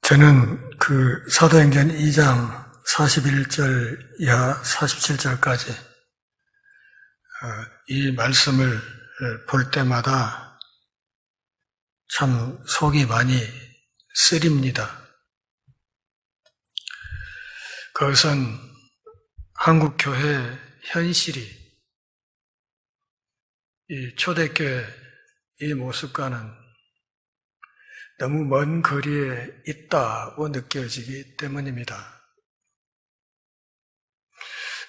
저는 그 사도행전 2장 41절 이하 47절까지 이 말씀을 볼 때마다 참 속이 많이 쓰립니다. 그것은 한국 교회 현실이 이 초대교회 이 모습과는 너무 먼 거리에 있다고 느껴지기 때문입니다.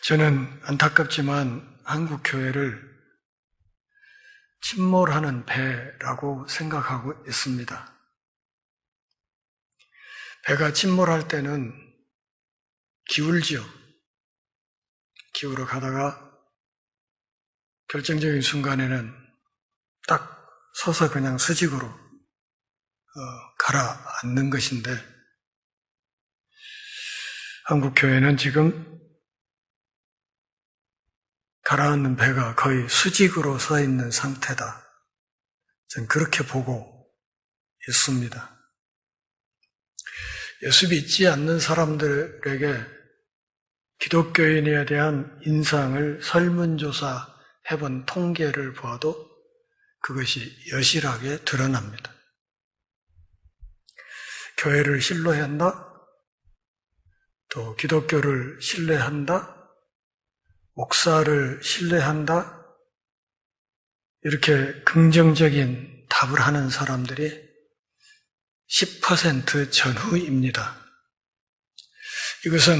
저는 안타깝지만 한국 교회를 침몰하는 배라고 생각하고 있습니다. 배가 침몰할 때는 기울지요. 기울어 가다가 결정적인 순간에는 딱 서서 그냥 수직으로 가라앉는 것인데, 한국 교회는 지금 가라앉는 배가 거의 수직으로 서 있는 상태다. 저는 그렇게 보고 있습니다. 예수 믿지 않는 사람들에게 기독교인에 대한 인상을 설문조사 해본 통계를 보아도 그것이 여실하게 드러납니다. 교회를 신뢰한다? 또 기독교를 신뢰한다? 목사를 신뢰한다? 이렇게 긍정적인 답을 하는 사람들이 10% 전후입니다. 이것은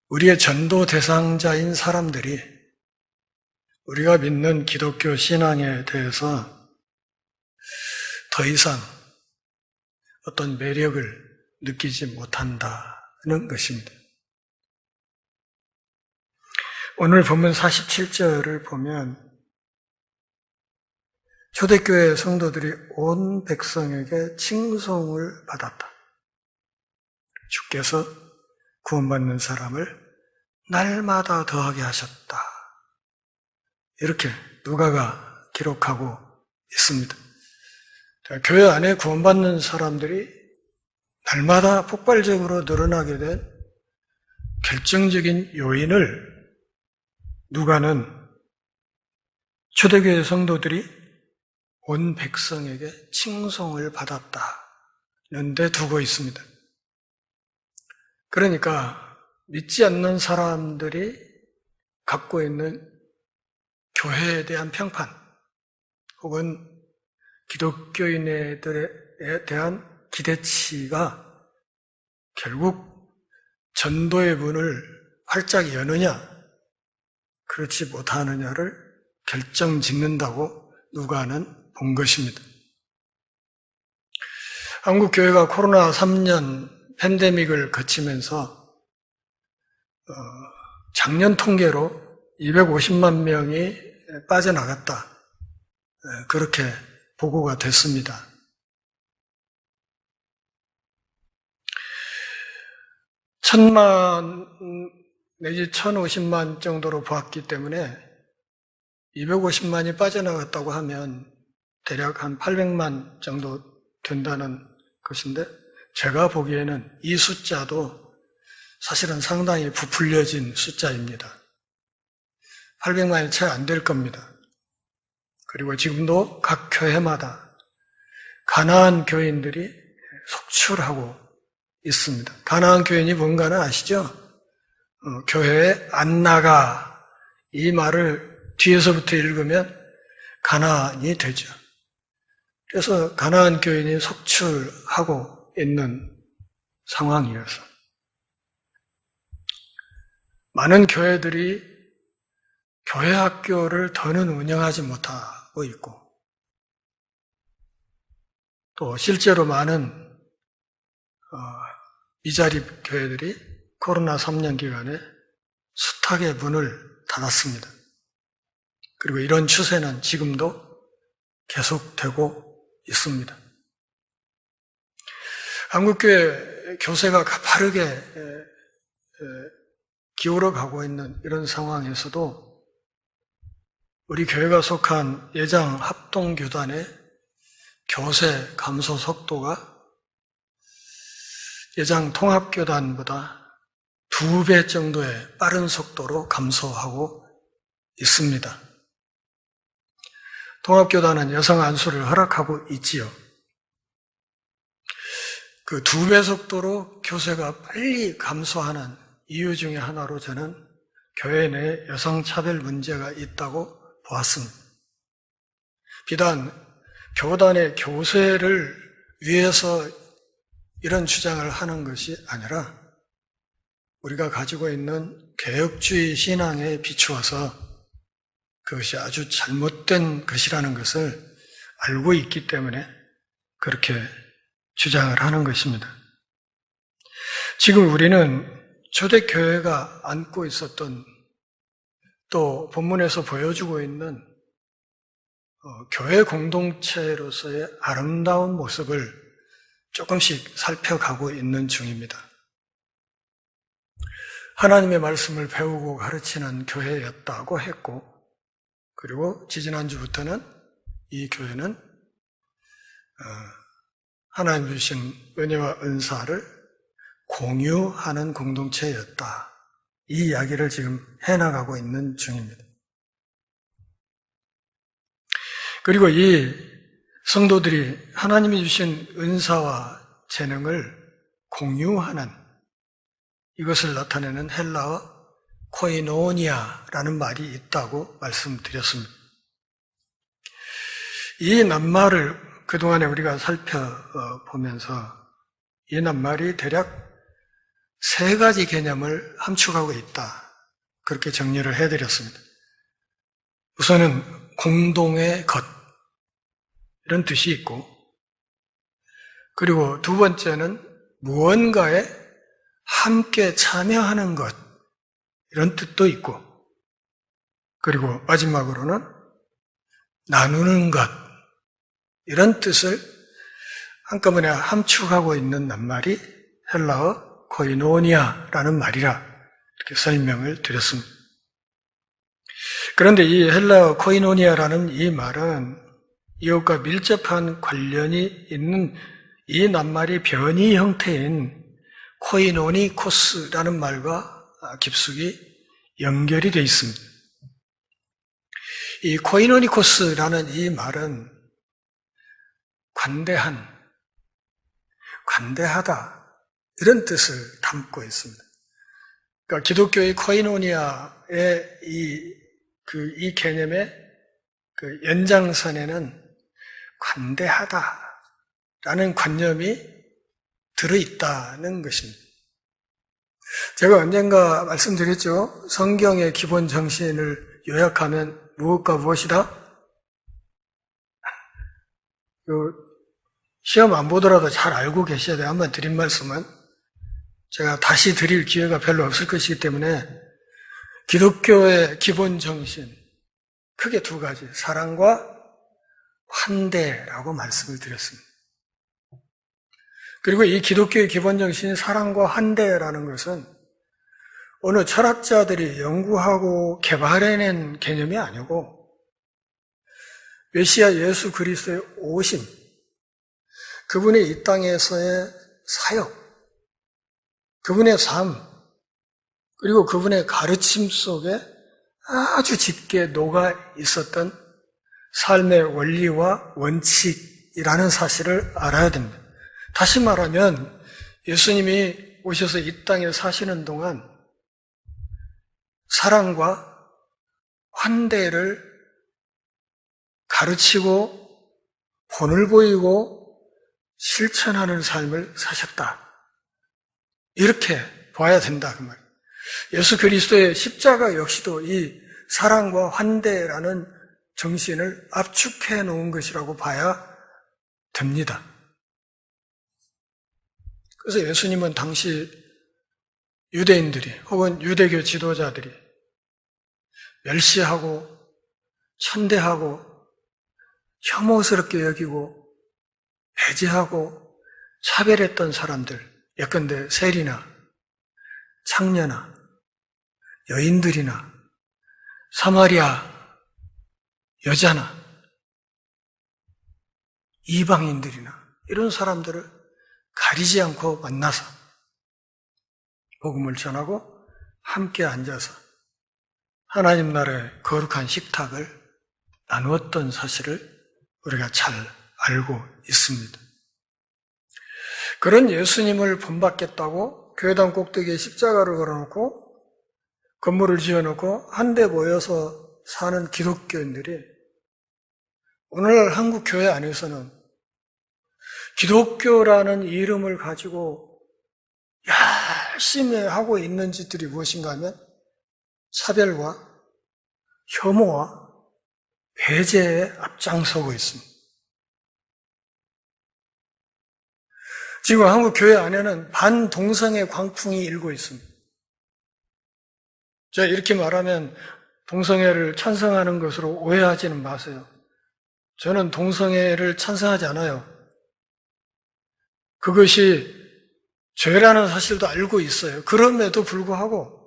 우리의 전도 대상자인 사람들이 우리가 믿는 기독교 신앙에 대해서 더 이상 어떤 매력을 느끼지 못한다는 것입니다. 오늘 본문 47절을 보면 초대교회 성도들이 온 백성에게 칭송을 받았다. 주께서 구원받는 사람을 날마다 더하게 하셨다. 이렇게 누가가 기록하고 있습니다. 교회 안에 구원받는 사람들이 날마다 폭발적으로 늘어나게 된 결정적인 요인을 누가는 초대교회 성도들이 온 백성에게 칭송을 받았다는 데 두고 있습니다. 그러니까 믿지 않는 사람들이 갖고 있는 교회에 대한 평판 혹은 기독교인에 대한 기대치가 결국 전도의 문을 활짝 여느냐 그렇지 못하느냐를 결정짓는다고 누가는 본 것입니다. 한국 교회가 코로나 3년 팬데믹을 거치면서 작년 통계로 250만 명이 빠져나갔다. 그렇게 보고가 됐습니다. 천만 내지 1050만 정도로 보았기 때문에 250만이 빠져나갔다고 하면 대략 한 800만 정도 된다는 것인데, 제가 보기에는 이 숫자도 사실은 상당히 부풀려진 숫자입니다. 800만이 채 안 될 겁니다. 그리고 지금도 각 교회마다 가나안 교인들이 속출하고 있습니다. 가나안 교인이 뭔가는 아시죠? 교회에 안 나가, 이 말을 뒤에서부터 읽으면 가나안이 되죠. 그래서 가나안 교인이 속출하고 있는 상황이어서 많은 교회들이 교회 학교를 더는 운영하지 못하고 있고, 또 실제로 많은 미자립 교회들이 코로나 3년 기간에 숱하게 문을 닫았습니다. 그리고 이런 추세는 지금도 계속되고 있습니다. 한국교회 교세가 가파르게 기울어가고 있는 이런 상황에서도 우리 교회가 속한 예장 합동교단의 교세 감소 속도가 예장 통합교단보다 2배 정도의 빠른 속도로 감소하고 있습니다. 통합교단은 여성 안수를 허락하고 있지요. 그 2배 속도로 교세가 빨리 감소하는 이유 중에 하나로 저는 교회 내 여성차별 문제가 있다고 보았습니다. 비단 교단의 교세를 위해서 이런 주장을 하는 것이 아니라 우리가 가지고 있는 개혁주의 신앙에 비추어서 그것이 아주 잘못된 것이라는 것을 알고 있기 때문에 그렇게 주장을 하는 것입니다. 지금 우리는 초대교회가 안고 있었던 또 본문에서 보여주고 있는 교회 공동체로서의 아름다운 모습을 조금씩 살펴가고 있는 중입니다. 하나님의 말씀을 배우고 가르치는 교회였다고 했고, 그리고 지지난주부터는 이 교회는 하나님 주신 은혜와 은사를 공유하는 공동체였다. 이 이야기를 지금 해나가고 있는 중입니다. 그리고 이 성도들이 하나님이 주신 은사와 재능을 공유하는 이것을 나타내는 헬라어 코이노니아라는 말이 있다고 말씀드렸습니다. 이 낱말을 그동안에 우리가 살펴보면서 이 낱말이 대략 3가지 개념을 함축하고 있다. 그렇게 정리를 해드렸습니다. 우선은 공동의 것, 이런 뜻이 있고, 그리고 2번째는 무언가에 함께 참여하는 것, 이런 뜻도 있고, 그리고 마지막으로는 나누는 것, 이런 뜻을 한꺼번에 함축하고 있는 낱말이 헬라어 코이노니아라는 말이라 이렇게 설명을 드렸습니다. 그런데 이 헬라어 코이노니아라는 이 말은 이것과 밀접한 관련이 있는 이 낱말이 변이 형태인 코이노니코스라는 말과 깊숙이 연결이 되어 있습니다. 이 코이노니코스라는 이 말은 관대하다 이런 뜻을 담고 있습니다. 그러니까 기독교의 코이노니아의 이 개념의 그 연장선에는 관대하다라는 관념이 들어있다는 것입니다. 제가 언젠가 말씀드렸죠. 성경의 기본 정신을 요약하면 무엇과 무엇이다? 시험 안 보더라도 잘 알고 계셔야 돼요. 한번 드린 말씀은 제가 다시 드릴 기회가 별로 없을 것이기 때문에 기독교의 기본 정신 크게 2가지, 사랑과 환대라고 말씀을 드렸습니다. 그리고 이 기독교의 기본 정신이 사랑과 환대라는 것은 어느 철학자들이 연구하고 개발해낸 개념이 아니고 메시아 예수 그리스도의 오심, 그분의 이 땅에서의 사역, 그분의 삶, 그리고 그분의 가르침 속에 아주 짙게 녹아 있었던 삶의 원리와 원칙이라는 사실을 알아야 됩니다. 다시 말하면 예수님이 오셔서 이 땅에 사시는 동안 사랑과 환대를 가르치고 본을 보이고 실천하는 삶을 사셨다. 이렇게 봐야 된다 그 말이에요. 예수 그리스도의 십자가 역시도 이 사랑과 환대라는 정신을 압축해 놓은 것이라고 봐야 됩니다. 그래서 예수님은 당시 유대인들이 혹은 유대교 지도자들이 멸시하고 천대하고 혐오스럽게 여기고 배제하고 차별했던 사람들, 예컨대 세리나 창녀나 여인들이나 사마리아 여자나 이방인들이나 이런 사람들을 가리지 않고 만나서 복음을 전하고 함께 앉아서 하나님 나라의 거룩한 식탁을 나누었던 사실을 우리가 잘 알고 있습니다. 그런 예수님을 본받겠다고 교회당 꼭대기에 십자가를 걸어놓고 건물을 지어놓고 한데 모여서 사는 기독교인들이 오늘날 한국 교회 안에서는 기독교라는 이름을 가지고 열심히 하고 있는 짓들이 무엇인가 하면 차별과 혐오와 배제에 앞장서고 있습니다. 지금 한국 교회 안에는 반동성애 광풍이 일고 있습니다. 제가 이렇게 말하면 동성애를 찬성하는 것으로 오해하지는 마세요. 저는 동성애를 찬성하지 않아요. 그것이 죄라는 사실도 알고 있어요. 그럼에도 불구하고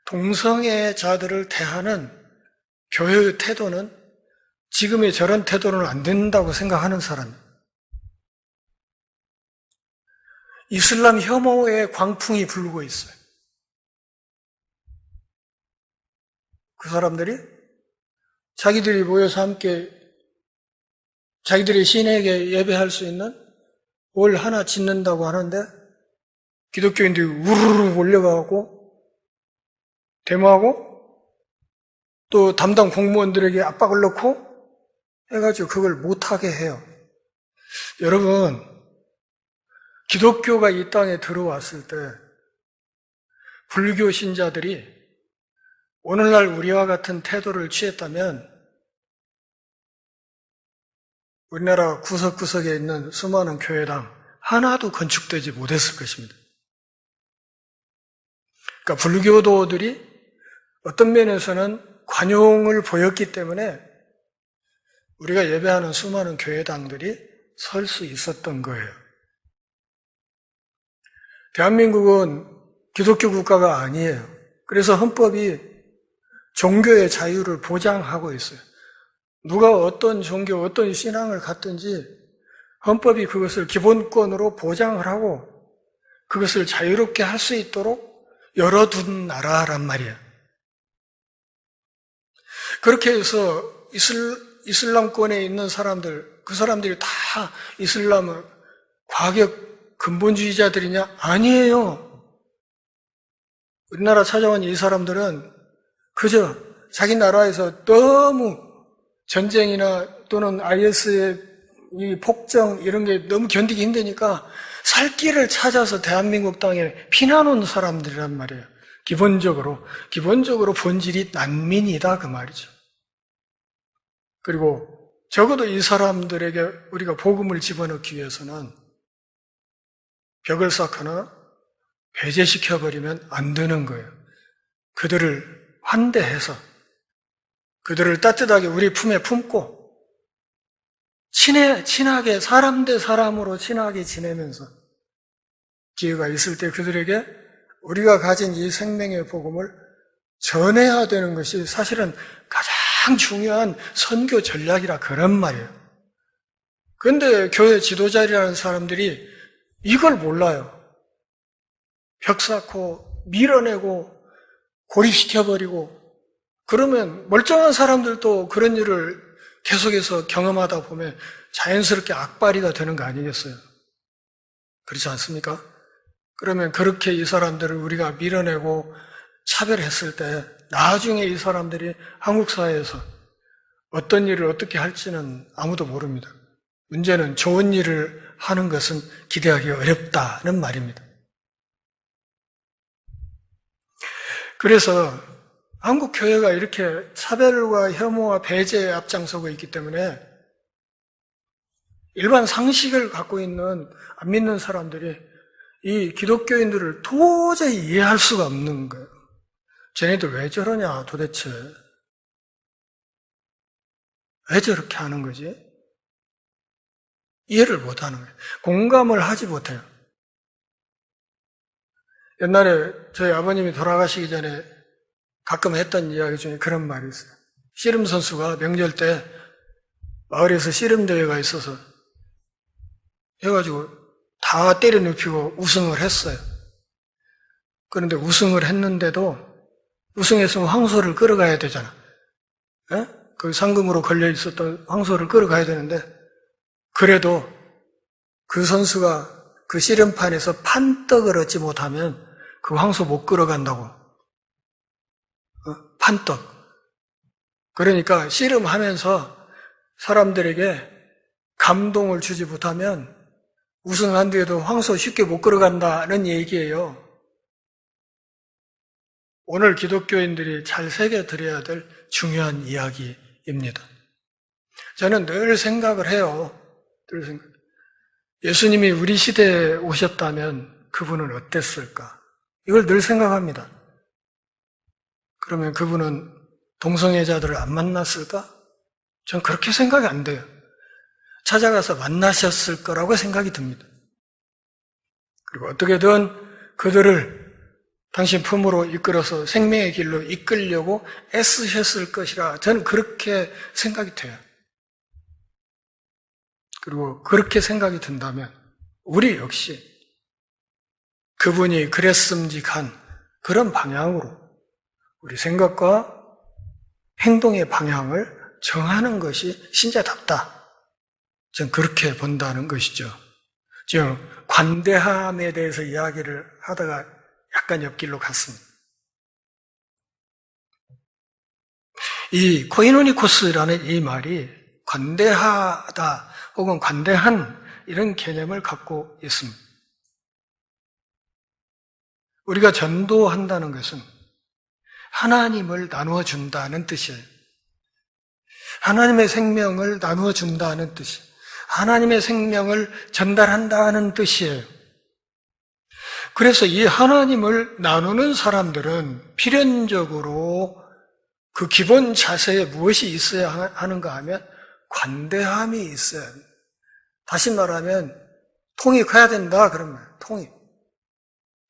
동성애자들을 대하는 교회의 태도는 지금의 저런 태도는 안 된다고 생각하는 사람이에요. 이슬람 혐오의 광풍이 불고 있어요. 그 사람들이 자기들이 모여서 함께 자기들의 신에게 예배할 수 있는 뭘 하나 짓는다고 하는데 기독교인들이 우르르 몰려가고 데모하고 또 담당 공무원들에게 압박을 넣고 해가지고 그걸 못하게 해요. 여러분, 기독교가 이 땅에 들어왔을 때 불교 신자들이 오늘날 우리와 같은 태도를 취했다면 우리나라 구석구석에 있는 수많은 교회당 하나도 건축되지 못했을 것입니다. 그러니까 불교도들이 어떤 면에서는 관용을 보였기 때문에 우리가 예배하는 수많은 교회당들이 설 수 있었던 거예요. 대한민국은 기독교 국가가 아니에요. 그래서 헌법이 종교의 자유를 보장하고 있어요. 누가 어떤 종교, 어떤 신앙을 갖든지 헌법이 그것을 기본권으로 보장을 하고 그것을 자유롭게 할 수 있도록 열어둔 나라란 말이에요. 그렇게 해서 이슬람권에 있는 사람들, 그 사람들이 다 이슬람을 과격 근본주의자들이냐? 아니에요. 우리나라 찾아온 이 사람들은 그저 자기 나라에서 너무 전쟁이나 또는 IS의 이 폭정 이런 게 너무 견디기 힘드니까 살 길을 찾아서 대한민국 땅에 피난 온 사람들이란 말이에요. 기본적으로 본질이 난민이다 그 말이죠. 그리고 적어도 이 사람들에게 우리가 복음을 집어넣기 위해서는 벽을 쌓거나 배제시켜버리면 안 되는 거예요. 그들을 환대해서 그들을 따뜻하게 우리 품에 품고 친하게 사람 대 사람으로 친하게 지내면서 기회가 있을 때 그들에게 우리가 가진 이 생명의 복음을 전해야 되는 것이 사실은 가장 중요한 선교 전략이라 그런 말이에요. 그런데 교회 지도자라는 사람들이 이걸 몰라요. 벽 쌓고 밀어내고 고립시켜버리고 그러면 멀쩡한 사람들도 그런 일을 계속해서 경험하다 보면 자연스럽게 악바리가 되는 거 아니겠어요? 그렇지 않습니까? 그러면 그렇게 이 사람들을 우리가 밀어내고 차별했을 때 나중에 이 사람들이 한국 사회에서 어떤 일을 어떻게 할지는 아무도 모릅니다. 문제는 좋은 일을 하는 것은 기대하기 어렵다는 말입니다. 그래서 한국 교회가 이렇게 차별과 혐오와 배제에 앞장서고 있기 때문에 일반 상식을 갖고 있는 안 믿는 사람들이 이 기독교인들을 도저히 이해할 수가 없는 거예요. 쟤네들 왜 저러냐 도대체. 왜 저렇게 하는 거지? 이해를 못하는 거예요. 공감을 하지 못해요. 옛날에 저희 아버님이 돌아가시기 전에 가끔 했던 이야기 중에 그런 말이 있어요. 씨름 선수가 명절 때 마을에서 씨름 대회가 있어서 해가지고 다 때려 눕히고 우승을 했어요. 그런데 우승을 했는데도 우승했으면 황소를 끌어가야 되잖아. 에? 그 상금으로 걸려 있었던 황소를 끌어가야 되는데 그래도 그 선수가 그 씨름판에서 판떡을 얻지 못하면 그 황소 못 끌어간다고. 판떡. 그러니까 씨름하면서 사람들에게 감동을 주지 못하면 우승한 뒤에도 황소 쉽게 못 끌어간다는 얘기예요. 오늘 기독교인들이 잘 새겨드려야 될 중요한 이야기입니다. 저는 늘 생각을 해요. 늘 생각. 예수님이 우리 시대에 오셨다면 그분은 어땠을까? 이걸 늘 생각합니다. 그러면 그분은 동성애자들을 안 만났을까? 전 그렇게 생각이 안 돼요. 찾아가서 만나셨을 거라고 생각이 듭니다. 그리고 어떻게든 그들을 당신 품으로 이끌어서 생명의 길로 이끌려고 애쓰셨을 것이라 저는 그렇게 생각이 돼요. 그리고 그렇게 생각이 든다면 우리 역시 그분이 그랬음직한 그런 방향으로 우리 생각과 행동의 방향을 정하는 것이 신자답다. 저는 그렇게 본다는 것이죠. 지금 관대함에 대해서 이야기를 하다가 약간 옆길로 갔습니다. 이 코이노니코스라는 이 말이 관대하다 혹은 관대한 이런 개념을 갖고 있습니다. 우리가 전도한다는 것은 하나님을 나누어 준다는 뜻이에요. 하나님의 생명을 나누어 준다는 뜻이에요. 하나님의 생명을 전달한다는 뜻이에요. 그래서 이 하나님을 나누는 사람들은 필연적으로 그 기본 자세에 무엇이 있어야 하는가 하면 관대함이 있어야 합니다. 다시 말하면 통이 커야 된다 그런 말이에요.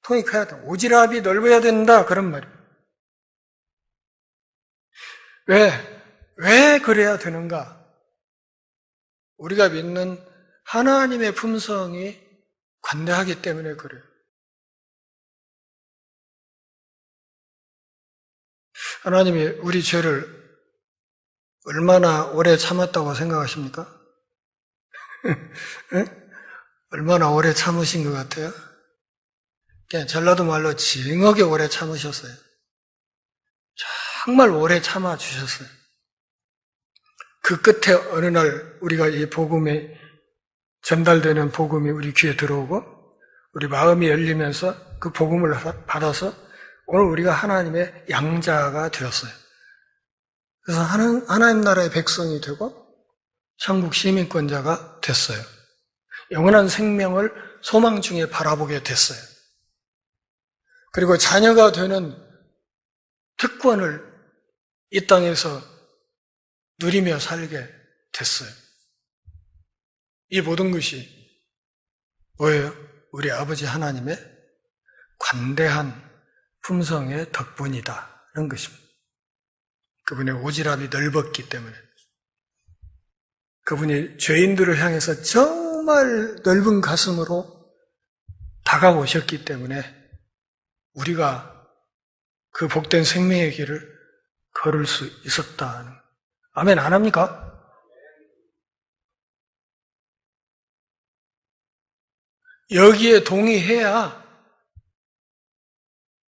통이 커야 된다. 오지랖이 넓어야 된다 그런 말이에요. 왜 그래야 되는가? 우리가 믿는 하나님의 품성이 관대하기 때문에 그래요. 하나님이 우리 죄를 얼마나 오래 참았다고 생각하십니까? 얼마나 오래 참으신 것 같아요? 그냥 전라도 말로 징하게 오래 참으셨어요. 정말 오래 참아주셨어요. 그 끝에 어느 날 우리가 이 복음에 전달되는 복음이 우리 귀에 들어오고 우리 마음이 열리면서 그 복음을 받아서 오늘 우리가 하나님의 양자가 되었어요. 그래서 하나님 나라의 백성이 되고 천국 시민권자가 됐어요. 영원한 생명을 소망 중에 바라보게 됐어요. 그리고 자녀가 되는 특권을 이 땅에서 누리며 살게 됐어요. 이 모든 것이 뭐예요? 우리 아버지 하나님의 관대한 품성의 덕분이다는 것입니다. 그분의 오지랖이 넓었기 때문에 그분이 죄인들을 향해서 정말 넓은 가슴으로 다가오셨기 때문에 우리가 그 복된 생명의 길을 걸을 수 있었다는. 아멘 안 합니까? 여기에 동의해야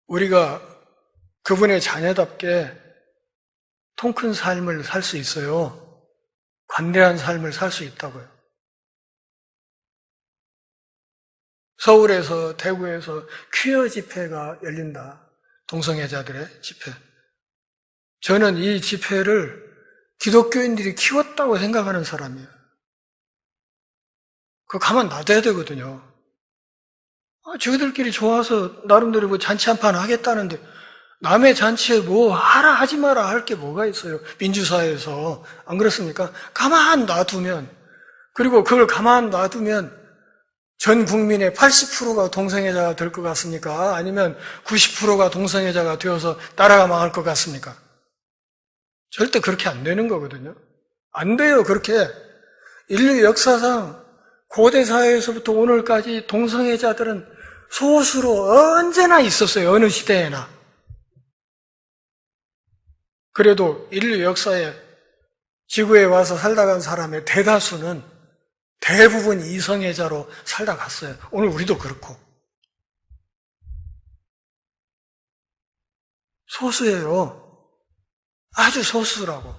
우리가 그분의 자녀답게 통 큰 삶을 살 수 있어요. 관대한 삶을 살 수 있다고요. 서울에서, 대구에서 퀴어 집회가 열린다. 동성애자들의 집회. 저는 이 집회를 기독교인들이 키웠다고 생각하는 사람이에요. 그거 가만 놔둬야 되거든요. 저희들끼리 좋아서 나름대로 뭐 잔치 한판 하겠다는데 남의 잔치에 뭐 하라 하지 마라 할 게 뭐가 있어요. 민주사회에서. 안 그렇습니까? 가만 놔두면, 그리고 그걸 가만 놔두면 전 국민의 80%가 동성애자가 될 것 같습니까? 아니면 90%가 동성애자가 되어서 나라가 망할 것 같습니까? 절대 그렇게 안 되는 거거든요. 안 돼요, 그렇게. 인류 역사상 고대 사회에서부터 오늘까지 동성애자들은 소수로 언제나 있었어요. 어느 시대에나. 그래도 인류 역사에 지구에 와서 살다 간 사람의 대다수는 대부분 이성애자로 살다 갔어요. 오늘 우리도 그렇고. 소수예요. 아주 소수라고.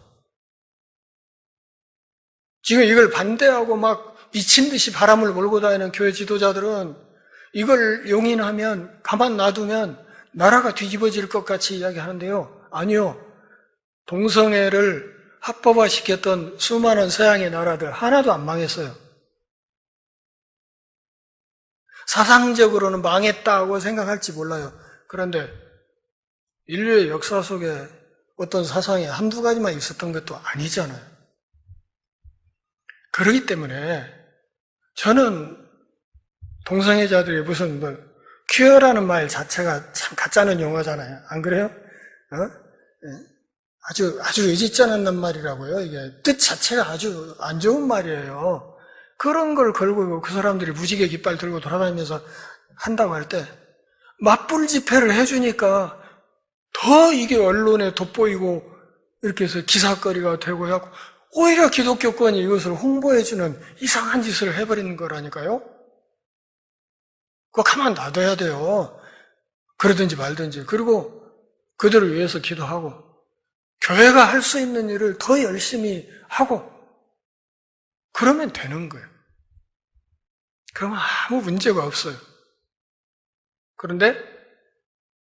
지금 이걸 반대하고 막 미친 듯이 바람을 몰고 다니는 교회 지도자들은 이걸 용인하면, 가만 놔두면 나라가 뒤집어질 것 같이 이야기하는데요. 아니요. 동성애를 합법화시켰던 수많은 서양의 나라들 하나도 안 망했어요. 사상적으로는 망했다고 생각할지 몰라요. 그런데 인류의 역사 속에 어떤 사상이 한두 가지만 있었던 것도 아니잖아요. 그렇기 때문에 저는 동성애자들이 무슨 퀴어라는 말 자체가 참 가짜는 용어잖아요. 안 그래요? 아주 의지치 않는 말이라고요. 이게 뜻 자체가 아주 안 좋은 말이에요. 그런 걸 걸고 그 사람들이 무지개 깃발 들고 돌아다니면서 한다고 할 때 맞불 집회를 해주니까 더 이게 언론에 돋보이고 이렇게 해서 기사거리가 되고 해갖고 오히려 기독교권이 이것을 홍보해주는 이상한 짓을 해버리는 거라니까요. 그거 가만 놔둬야 돼요. 그러든지 말든지. 그리고 그들을 위해서 기도하고 교회가 할 수 있는 일을 더 열심히 하고 그러면 되는 거예요. 그러면 아무 문제가 없어요. 그런데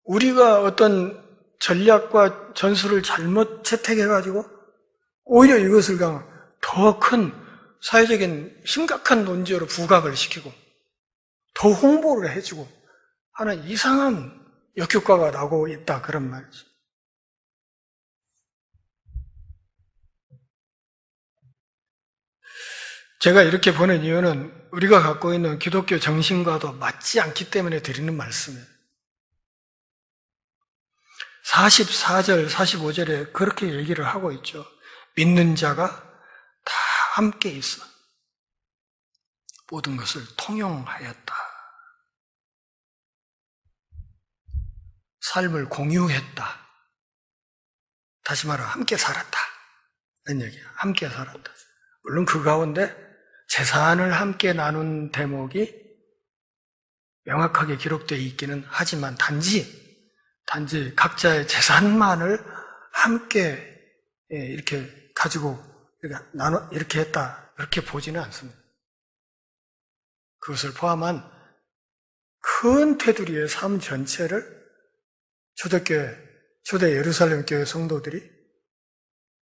우리가 어떤 전략과 전술을 잘못 채택해가지고 오히려 이것을 더 큰 사회적인 심각한 논지로 부각을 시키고 더 홍보를 해주고 하는 이상한 역효과가 나고 있다 그런 말이죠. 제가 이렇게 보는 이유는 우리가 갖고 있는 기독교 정신과도 맞지 않기 때문에 드리는 말씀이에요. 44절, 45절에 그렇게 얘기를 하고 있죠. 믿는 자가 다 함께 있어. 모든 것을 통용하였다. 삶을 공유했다. 다시 말하면 함께 살았다. 이런 얘기야. 함께 살았다. 물론 그 가운데 재산을 함께 나눈 대목이 명확하게 기록되어 있기는 하지만 단지 각자의 재산만을 함께 이렇게 가지고 이렇게 했다 이렇게 보지는 않습니다. 그것을 포함한 큰 테두리의 삶 전체를 초대 예루살렘 교회 성도들이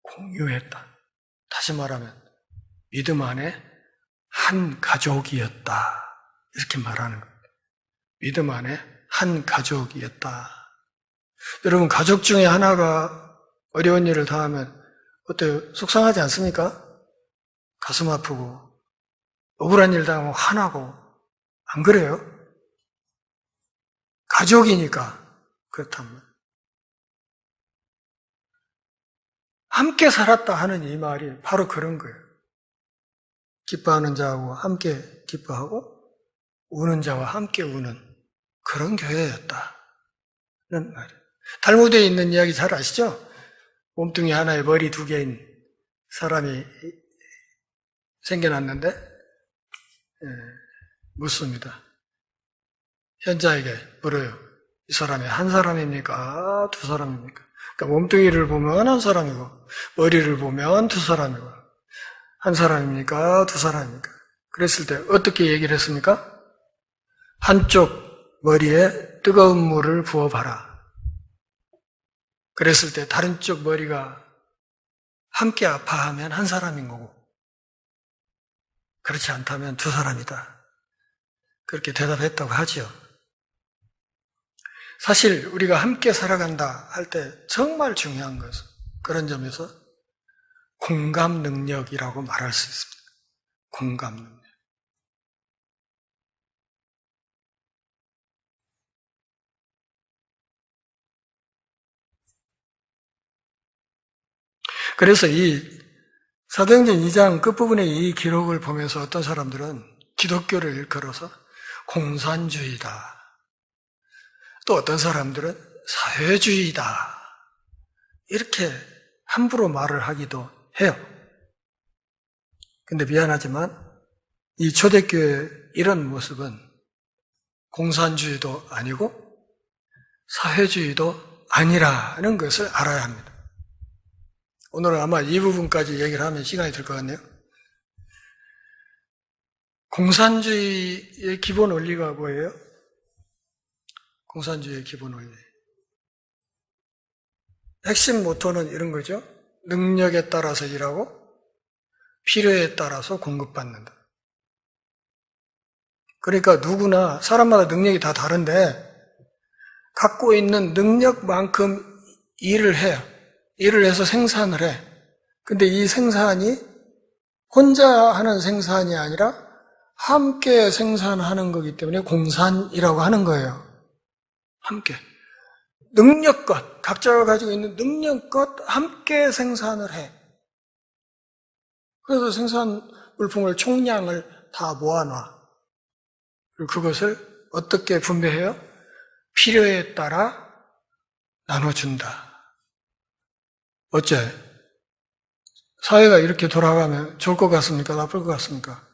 공유했다. 다시 말하면 믿음 안에 한 가족이었다. 이렇게 말하는 겁니다. 믿음 안에 한 가족이었다. 여러분, 가족 중에 하나가 어려운 일을 당하면 어때요? 속상하지 않습니까? 가슴 아프고 억울한 일 당하면 화나고 안 그래요? 가족이니까 그렇다면 함께 살았다 하는 이 말이 바로 그런 거예요. 기뻐하는 자하고 함께 기뻐하고 우는 자와 함께 우는 그런 교회였다. 는 말이에요. 탈무드에 있는 이야기 잘 아시죠? 몸뚱이 하나에 머리 두 개인 사람이 생겨났는데 묻습니다. 현자에게 물어요. 이 사람이 한 사람입니까? 두 사람입니까? 그러니까 몸뚱이를 보면 한 사람이고 머리를 보면 두 사람이고 한 사람입니까? 두 사람입니까? 그랬을 때 어떻게 얘기를 했습니까? 한쪽 머리에 뜨거운 물을 부어봐라. 그랬을 때 다른 쪽 머리가 함께 아파하면 한 사람인 거고 그렇지 않다면 두 사람이다. 그렇게 대답했다고 하죠. 사실 우리가 함께 살아간다 할 때 정말 중요한 것은 그런 점에서 공감 능력이라고 말할 수 있습니다. 공감 능력. 그래서 이 사도행전 2장 끝부분의 이 기록을 보면서 어떤 사람들은 기독교를 일컬어서 공산주의다 또 어떤 사람들은 사회주의다. 이렇게 함부로 말을 하기도 해요. 근데 미안하지만 이 초대교회의 이런 모습은 공산주의도 아니고 사회주의도 아니라는 것을 알아야 합니다. 오늘은 아마 이 부분까지 얘기를 하면 시간이 들 것 같네요. 공산주의의 기본 원리가 뭐예요? 공산주의의 기본 원리. 핵심 모토는 이런 거죠. 능력에 따라서 일하고 필요에 따라서 공급받는다. 그러니까 누구나 사람마다 능력이 다 다른데 갖고 있는 능력만큼 일을 해요. 일을 해서 생산을 해. 근데 이 생산이 혼자 하는 생산이 아니라 함께 생산하는 거기 때문에 공산이라고 하는 거예요. 함께. 능력껏, 각자가 가지고 있는 능력껏 함께 생산을 해. 그래서 생산 물품을 총량을 다 모아놔. 그리고 그것을 어떻게 분배해요? 필요에 따라 나눠준다. 어째? 사회가 이렇게 돌아가면 좋을 것 같습니까? 나쁠 것 같습니까?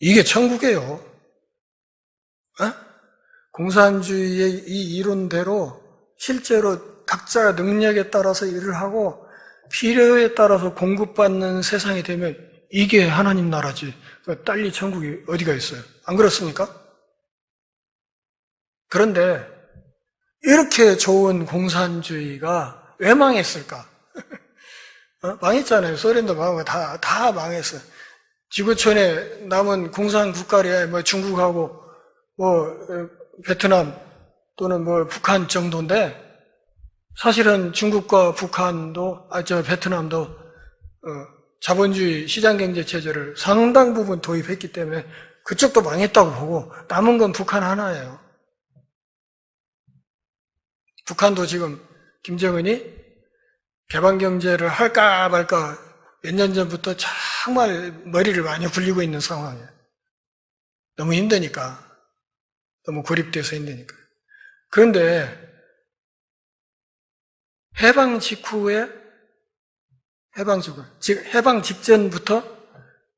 이게 천국이에요. 어? 공산주의의 이 이론대로 실제로 각자 능력에 따라서 일을 하고 필요에 따라서 공급받는 세상이 되면 이게 하나님 나라지. 딸리 천국이 어디가 있어요? 안 그렇습니까? 그런데 이렇게 좋은 공산주의가 왜 망했을까? 망했잖아요. 소련도 망하고 다 망했어요. 지구촌에 남은 공산 국가래 뭐 중국하고 뭐 베트남 또는 뭐 북한 정도인데 사실은 중국과 북한도 베트남도 자본주의 시장경제 체제를 상당 부분 도입했기 때문에 그쪽도 망했다고 보고 남은 건 북한 하나예요. 북한도 지금 김정은이 개방경제를 할까 말까 몇 년 전부터 정말 머리를 많이 굴리고 있는 상황이에요. 너무 힘드니까. 너무 고립돼서 힘드니까. 그런데 해방 직전부터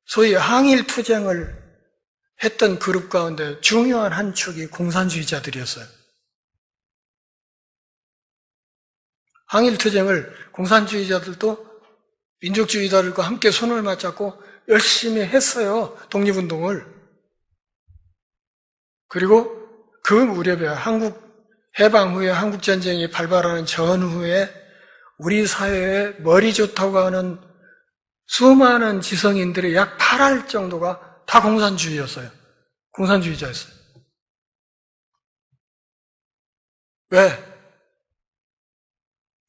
소위 항일 투쟁을 했던 그룹 가운데 중요한 한 축이 공산주의자들이었어요. 항일 투쟁을 공산주의자들도 민족주의자들과 함께 손을 맞잡고 열심히 했어요. 독립운동을. 그리고 그 무렵에 해방 후에 한국전쟁이 발발하는 전후에 우리 사회에 머리 좋다고 하는 수많은 지성인들의 약 8할 정도가 다 공산주의였어요. 공산주의자였어요. 왜?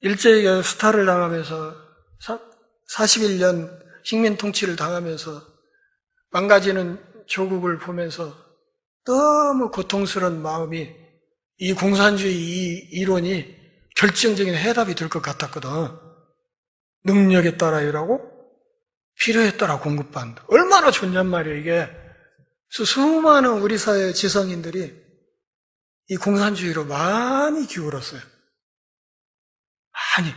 일제에게 수탈을 당하면서 41년 식민 통치를 당하면서 망가지는 조국을 보면서 너무 고통스러운 마음이 이 공산주의 이 이론이 결정적인 해답이 될 것 같았거든. 능력에 따라 일하고 필요에 따라 공급받는다. 얼마나 좋냔 말이에요, 이게. 수많은 우리 사회의 지성인들이 이 공산주의로 많이 기울었어요. 많이.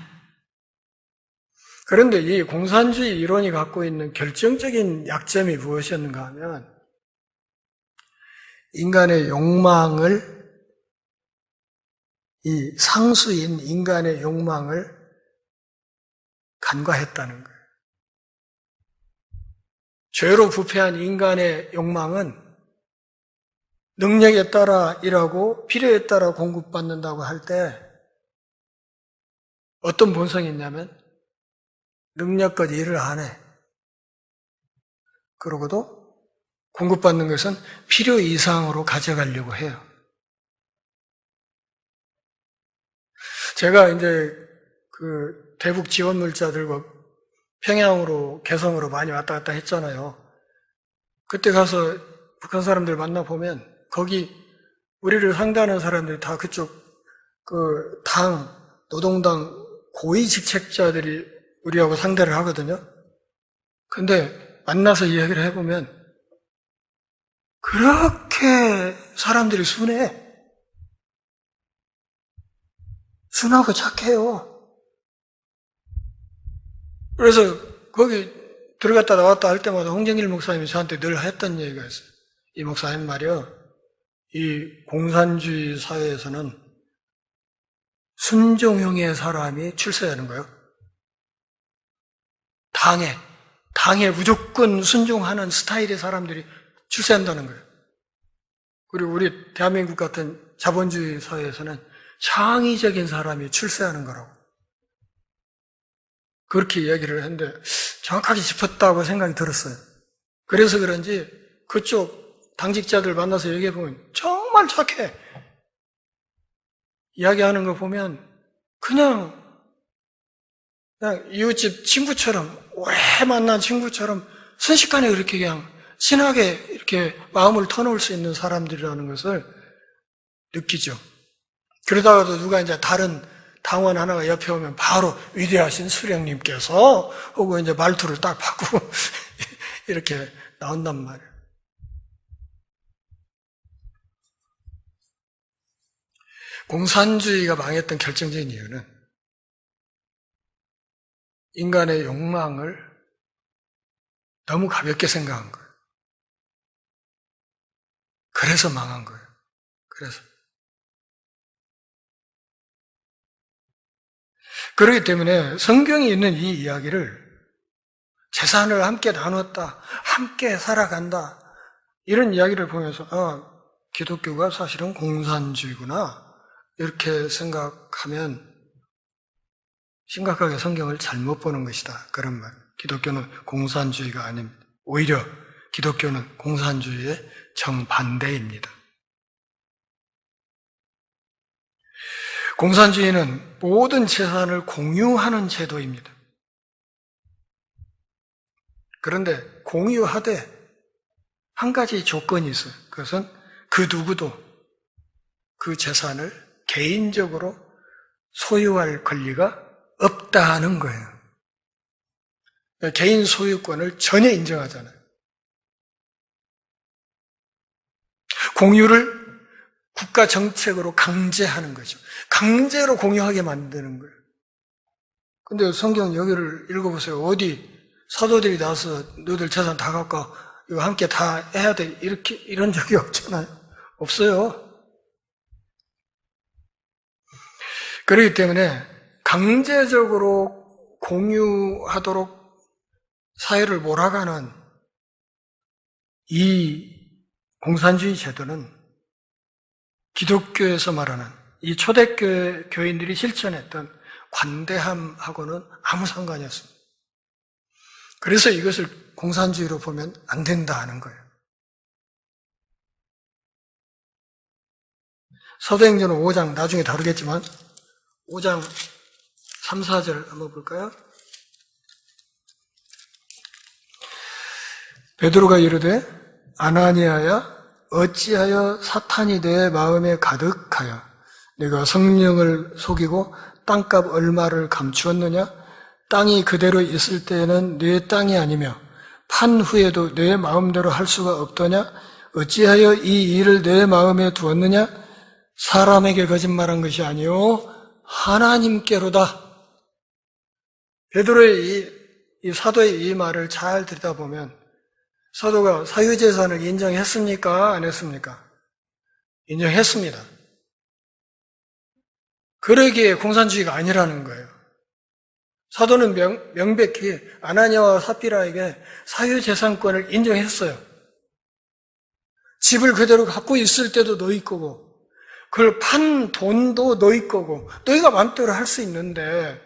그런데 이 공산주의 이론이 갖고 있는 결정적인 약점이 무엇이었는가 하면 인간의 욕망을 이 상수인 인간의 욕망을 간과했다는 거예요. 죄로 부패한 인간의 욕망은 능력에 따라 일하고 필요에 따라 공급받는다고 할 때 어떤 본성이 있냐면 능력껏 일을 안 해. 그러고도 공급받는 것은 필요 이상으로 가져가려고 해요. 제가 이제 그 대북 지원물자들과 평양으로, 개성으로 많이 왔다 갔다 했잖아요. 그때 가서 북한 사람들 만나보면 거기 우리를 상대하는 사람들이 다 그쪽 그 노동당 고위 직책자들이 우리하고 상대를 하거든요. 근데 만나서 이야기를 해보면 그렇게 사람들이 순해. 순하고 착해요. 그래서 거기 들어갔다 나왔다 할 때마다 홍정일 목사님이 저한테 늘 했던 얘기가 있어요. 이 목사님 말이요, 이 공산주의 사회에서는 순종형의 사람이 출세하는 거예요. 당에 무조건 순종하는 스타일의 사람들이 출세한다는 거예요. 그리고 우리 대한민국 같은 자본주의 사회에서는 창의적인 사람이 출세하는 거라고. 그렇게 이야기를 했는데 정확하게 짚었다고 생각이 들었어요. 그래서 그런지 그쪽 당직자들 만나서 얘기해보면 정말 착해. 이야기하는 거 보면 그냥 이웃집 친구처럼, 오래 만난 친구처럼 순식간에 그렇게 그냥 친하게 이렇게 마음을 터놓을 수 있는 사람들이라는 것을 느끼죠. 그러다가도 누가 이제 다른 당원 하나가 옆에 오면 바로 위대하신 수령님께서 하고 이제 말투를 딱 바꾸고 이렇게 나온단 말이에요. 공산주의가 망했던 결정적인 이유는 인간의 욕망을 너무 가볍게 생각한 거예요. 그래서 망한 거예요. 그래서. 그렇기 때문에 성경에 있는 이 이야기를 재산을 함께 나눴다, 함께 살아간다, 이런 이야기를 보면서 기독교가 사실은 공산주의구나 이렇게 생각하면 심각하게 성경을 잘못 보는 것이다. 그런 말. 기독교는 공산주의가 아닙니다. 오히려 기독교는 공산주의의 정반대입니다. 공산주의는 모든 재산을 공유하는 제도입니다. 그런데 공유하되 한 가지 조건이 있어요. 그것은 그 누구도 그 재산을 개인적으로 소유할 권리가 없다는 거예요. 개인 소유권을 전혀 인정하잖아요. 공유를 국가 정책으로 강제하는 거죠. 강제로 공유하게 만드는 거예요. 근데 성경 여기를 읽어보세요. 어디 사도들이 나와서 너희들 재산 다 갖고 이거 함께 다 해야 돼 이런 적이 없잖아요. 없어요. 그렇기 때문에 강제적으로 공유하도록 사회를 몰아가는 이 공산주의 제도는 기독교에서 말하는 이 초대교회 교인들이 실천했던 관대함하고는 아무 상관이 없습니다. 그래서 이것을 공산주의로 보면 안 된다 하는 거예요. 사도행전 5장 나중에 다루겠지만 5장 3, 4절 한번 볼까요? 베드로가 이르되 아나니아야 어찌하여 사탄이 내 마음에 가득하여 내가 성령을 속이고 땅값 얼마를 감추었느냐? 땅이 그대로 있을 때에는 내 땅이 아니며 판 후에도 내 마음대로 할 수가 없더냐? 어찌하여 이 일을 내 마음에 두었느냐? 사람에게 거짓말한 것이 아니요 하나님께로다. 베드로의 이 사도의 이 말을 잘 들여다보면 사도가 사유재산을 인정했습니까? 안 했습니까? 인정했습니다. 그러기에 공산주의가 아니라는 거예요. 사도는 명백히 아나니아와 삽비라에게 사유재산권을 인정했어요. 집을 그대로 갖고 있을 때도 너희 거고 그걸 판 돈도 너희 거고 너희가 마음대로 할 수 있는데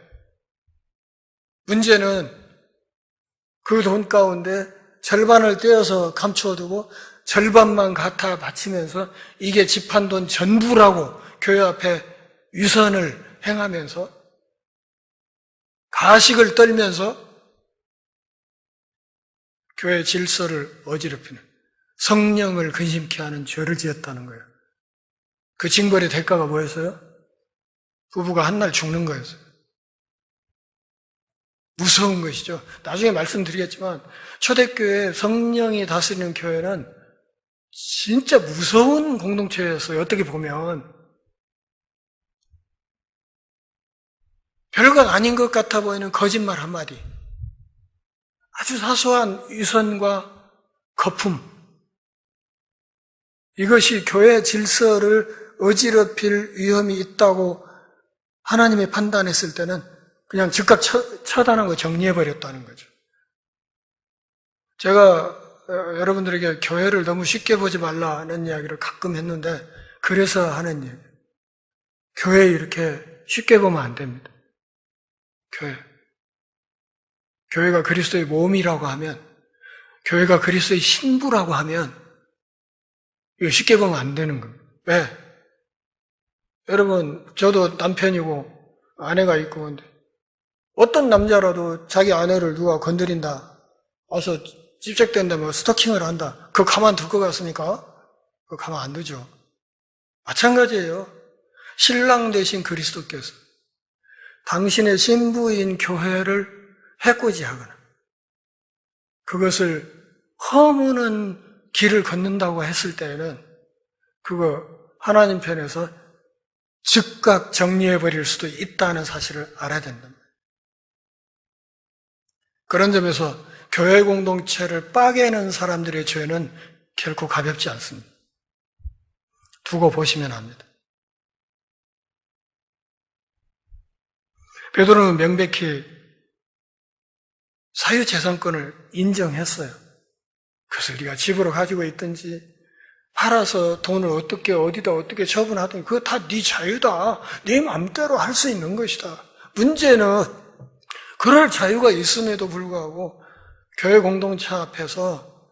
문제는 그 돈 가운데 절반을 떼어서 감추어두고 절반만 갖다 바치면서 이게 집한 돈 전부라고 교회 앞에 위선을 행하면서 가식을 떨면서 교회 질서를 어지럽히는 성령을 근심케 하는 죄를 지었다는 거예요. 그 징벌의 대가가 뭐였어요? 부부가 한 날 죽는 거였어요. 무서운 것이죠. 나중에 말씀드리겠지만 초대교회 성령이 다스리는 교회는 진짜 무서운 공동체였어요. 어떻게 보면 별건 아닌 것 같아 보이는 거짓말 한마디, 아주 사소한 위선과 거품, 이것이 교회 질서를 어지럽힐 위험이 있다고 하나님이 판단했을 때는 그냥 즉각 처단하고 정리해버렸다는 거죠. 제가 여러분들에게 교회를 너무 쉽게 보지 말라는 이야기를 가끔 했는데, 그래서 하는 얘기예요. 교회 이렇게 쉽게 보면 안 됩니다. 교회가 그리스도의 몸이라고 하면, 교회가 그리스도의 신부라고 하면 이거 쉽게 보면 안 되는 겁니다. 왜? 여러분, 저도 남편이고 아내가 있고, 근데 어떤 남자라도 자기 아내를 누가 건드린다, 와서 집착된다, 뭐 스토킹을 한다, 그거 가만둘 것 같습니까? 그거 가만 안 두죠. 마찬가지예요. 신랑 되신 그리스도께서 당신의 신부인 교회를 해코지하거나 그것을 허무는 길을 걷는다고 했을 때에는 그거 하나님 편에서 즉각 정리해버릴 수도 있다는 사실을 알아야 된답니다. 그런 점에서 교회 공동체를 빠개는 사람들의 죄는 결코 가볍지 않습니다. 두고 보시면 합니다. 베드로는 명백히 사유재산권을 인정했어요. 그것을 네가 집으로 가지고 있든지 팔아서 돈을 어디다 처분하든지 그거 다 네 자유다. 네 마음대로 할 수 있는 것이다. 문제는 그럴 자유가 있음에도 불구하고 교회 공동체 앞에서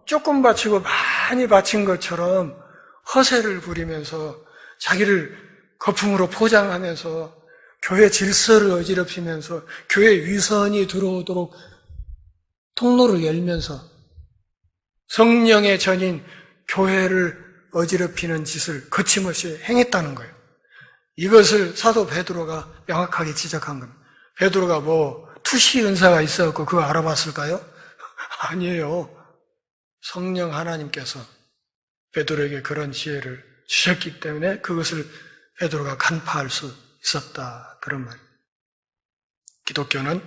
조금 바치고 많이 바친 것처럼 허세를 부리면서 자기를 거품으로 포장하면서 교회 질서를 어지럽히면서 교회 위선이 들어오도록 통로를 열면서 성령의 전인 교회를 어지럽히는 짓을 거침없이 행했다는 거예요. 이것을 사도 베드로가 명확하게 지적한 겁니다. 베드로가 뭐 투시 은사가 있어갖고 그거 알아봤을까요? 아니에요. 성령 하나님께서 베드로에게 그런 지혜를 주셨기 때문에 그것을 베드로가 간파할 수 있었다. 그런 말이에요. 기독교는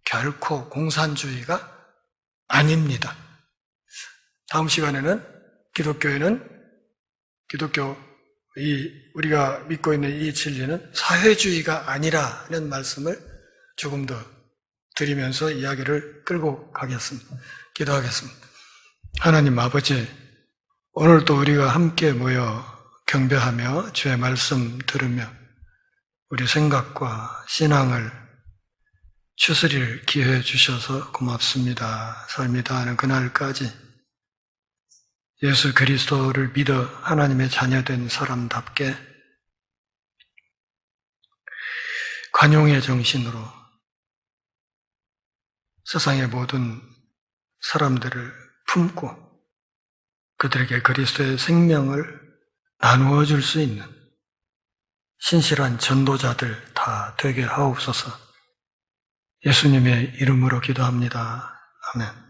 결코 공산주의가 아닙니다. 다음 시간에는 우리가 믿고 있는 이 진리는 사회주의가 아니라는 말씀을 조금 더 드리면서 이야기를 끌고 가겠습니다. 기도하겠습니다. 하나님 아버지, 오늘도 우리가 함께 모여 경배하며 주의 말씀 들으며 우리 생각과 신앙을 추스릴 기회 주셔서 고맙습니다. 삶이 다하는 그날까지 예수 그리스도를 믿어 하나님의 자녀된 사람답게 관용의 정신으로 세상의 모든 사람들을 품고 그들에게 그리스도의 생명을 나누어 줄 수 있는 신실한 전도자들 다 되게 하옵소서. 예수님의 이름으로 기도합니다. 아멘.